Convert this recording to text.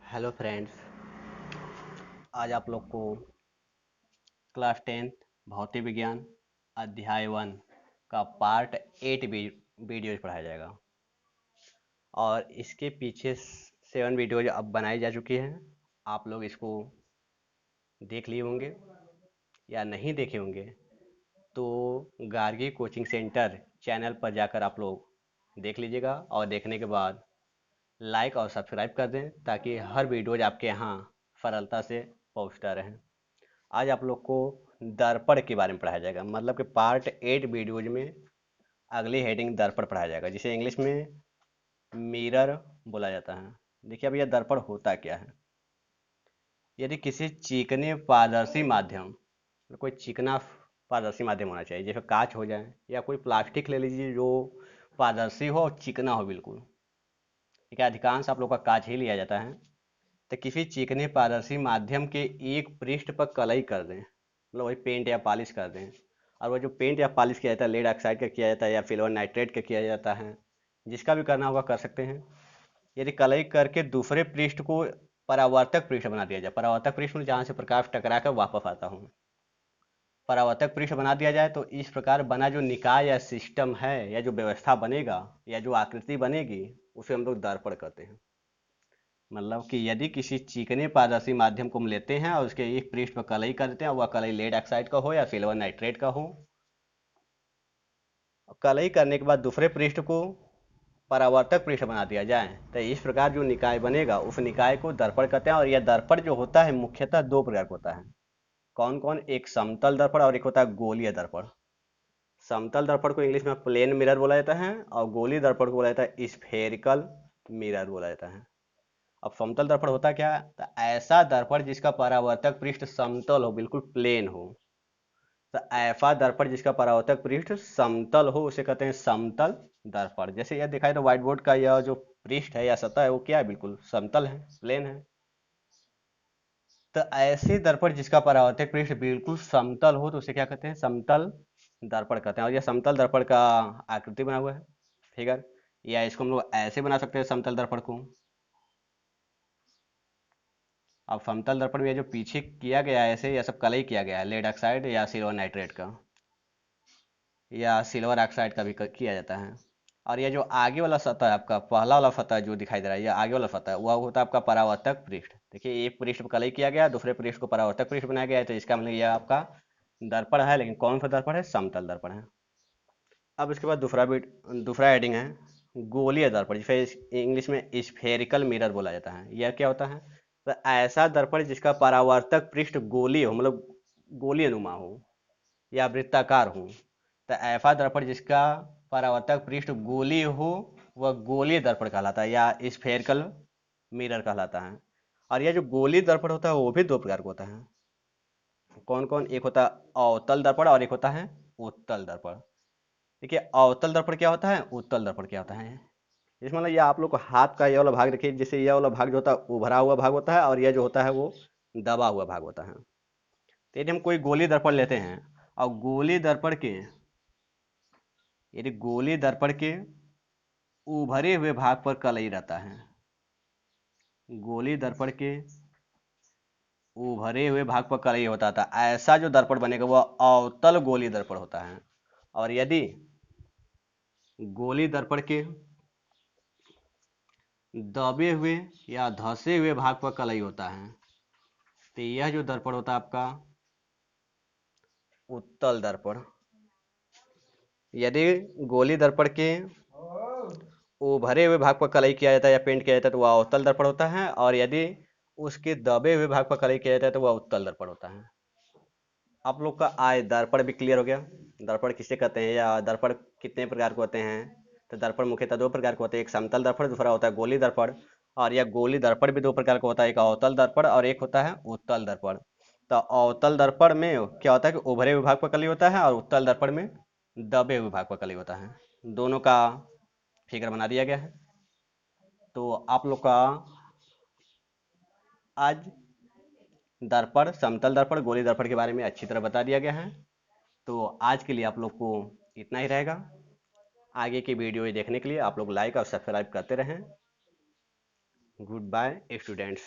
Hello friends. आज आप लोग को क्लास 10 भौतिक विज्ञान अध्याय 1 का पार्ट 8 वीडियोज पढ़ाया जाएगा। और इसके पीछे 7 वीडियोज अब बनाई जा चुकी हैं। आप लोग इसको देख लिए होंगे या नहीं देखे होंगे तो गार्गी कोचिंग सेंटर चैनल पर जाकर आप लोग देख लीजिएगा, और देखने के बाद लाइक और सब्सक्राइब कर दें ताकि हर वीडियोज आपके यहाँ सरलता से पहुँचता रहे। आज आप लोग को दर्पण के बारे में पढ़ाया जाएगा, मतलब कि पार्ट 8 वीडियोज में अगली हेडिंग दर्पण पढ़ाया जाएगा, जिसे इंग्लिश में मिरर बोला जाता है। देखिए अब यह दर्पण होता क्या है। यदि किसी चिकने पारदर्शी माध्यम, मतलब कोई चिकना पारदर्शी माध्यम होना चाहिए, जैसे कांच हो जाए या कोई प्लास्टिक ले लीजिए जो पारदर्शी हो और चिकना हो बिल्कुल। ठीक है, अधिकांश आप लोग का कांच ही लिया जाता है। तो किसी चिकने पारदर्शी माध्यम के एक पृष्ठ पर कलई कर दें, मतलब वही पेंट या पॉलिश कर दें। और वो जो पेंट या पॉलिश किया जाता है, लेड ऑक्साइड का किया जाता है या सिल्वर नाइट्रेट का किया जाता है, जिसका भी करना होगा कर सकते हैं। यदि कलई करके दूसरे पृष्ठ को परावर्तक पृष्ठ बना दिया जाए, परावर्तक पृष्ठ में जहाँ से प्रकाश टकरा कर वापस आता हूँ, परावर्तक पृष्ठ बना दिया जाए, तो इस प्रकार बना जो निकाय या सिस्टम है या जो व्यवस्था बनेगा या जो आकृति बनेगी उसे हम लोग दर्पण कहते हैं। मतलब कि यदि किसी चिकने पारदर्शी माध्यम को हम लेते हैं और उसके एक पृष्ठ पर कलई कर देते हैं, वह कलई लेड ऑक्साइड का हो या सिल्वर नाइट्रेट का हो, कलई करने के बाद दूसरे पृष्ठ को परावर्तक पृष्ठ बना दिया जाए, तो इस प्रकार जो निकाय बनेगा उस निकाय को दर्पण कहते हैं। और यह दर्पण जो होता है मुख्यतः दो प्रकार का होता है। कौन कौन? एक समतल दर्पण और एक होता है गोलीय दर्पण। समतल दर्पण को इंग्लिश में प्लेन मिरर बोला जाता है और गोलीय दर्पण को बोला जाता है स्फेरिकल मिरर बोला जाता है। अब समतल दर्पण होता क्या है? तो ऐसा दर्पण जिसका परावर्तक पृष्ठ समतल हो, बिल्कुल प्लेन हो। तो ऐसा दर्पण जिसका परावर्तक पृष्ठ समतल हो उसे कहते हैं समतल दर्पण। जैसे यह दिखाई तो व्हाइट बोर्ड का यह जो पृष्ठ है या सतह है वो क्या है? बिल्कुल समतल है, प्लेन है। तो ऐसे दर्पण जिसका परावर्तक पृष्ठ बिल्कुल समतल हो तो उसे क्या कहते हैं? समतल दर्पण कहते हैं। और यह समतल दर्पण का आकृति बना हुआ है, फिगर, या इसको हम लोग ऐसे बना सकते हैं समतल दर्पण को। अब समतल दर्पण में जो पीछे किया गया है ऐसे, यह सब कलई किया गया है लेड ऑक्साइड या सिल्वर नाइट्रेट का या सिल्वर ऑक्साइड का भी किया जाता है। और ये जो आगे वाला सतह है आपका, पहला वाला सतह जो दिखाई दे रहा है, ये आगे वाला सतह वह होता है आपका परावर्तक पृष्ठ। देखिए एक पृष्ठ पर कलई किया गया, दूसरे पृष्ठ को परावर्तक पृष्ठ बनाया गया है, तो इसका मतलब यह आपका दर्पण है। लेकिन कौन सा दर्पण है? समतल दर्पण है। अब इसके बाद दूसरा हेडिंग है गोलीय दर्पण, जिसे इंग्लिश में स्फेरिकल मिरर बोला जाता है। यह क्या होता है? तो ऐसा दर्पण जिसका परावर्तक पृष्ठ गोलीय हो, मतलब गोलीय नुमा हो या वृत्ताकार हो। तो ऐसा दर्पण जिसका परावर्तक पृष्ठ गोलीय हो वह गोलीय दर्पण कहलाता है या स्फेरिकल मिरर कहलाता है। और यह जो गोलीय दर्पण होता है वो भी दो प्रकार का होता है। कौन कौन? एक होता है अवतल दर्पण और एक होता है उत्तल दर्पण। देखिए अवतल दर्पण क्या होता है, उत्तल दर्पण क्या होता है। इसमें मतलब ये आप लोग को हाथ का ये वाला भाग देखिए, जैसे ये वाला भाग जो होता है उभरा हुआ भाग होता है और यह जो होता है वो दबा हुआ भाग होता है। तो यदि हम कोई गोली दर्पण लेते हैं और गोली दर्पण के उभरे हुए भाग पर कलई रहता है, गोली दर्पण के उभरे हुए भाग पर कलई होता था, ऐसा जो दर्पण बनेगा वह अवतल गोली दर्पण होता है। और यदि गोली दर्पण के दबे हुए या धंसे हुए भाग पर कलई होता है, तो यह जो दर्पण होता है आपका उत्तल दर्पण। यदि गोली दर्पण के उभरे हुए भाग पर कलई किया जाता है या पेंट किया जाता है तो वह अवतल दर्पण होता है, और यदि उसके दबे हुए भाग पर कलई किया जाता है तो वह उत्तल दर्पण होता है। आप लोग का आय दर्पण भी क्लियर हो गया। दर्पण किसे कहते हैं या दर्पण कितने प्रकार के होते हैं? तो दर्पण मुख्यतः दो प्रकार के होते हैं, एक समतल दर्पण, दूसरा होता है गोली दर्पण। और यह गोली दर्पण भी दो प्रकार का होता है, एक अवतल दर्पण और एक होता है उत्तल दर्पण। तो अवतल दर्पण में क्या होता है कि उभरे विभाग पर कली होता है और उत्तल दर्पण में दबे विभाग पर कली होता है। दोनों का फिगर बना दिया गया है। तो आप लोग का आज दर्पण, समतल दर्पण, गोली दर्पण के बारे में अच्छी तरह बता दिया गया है। तो आज के लिए आप लोग को इतना ही रहेगा। आगे की वीडियो देखने के लिए आप लोग लाइक और सब्सक्राइब करते रहें। Good bye students.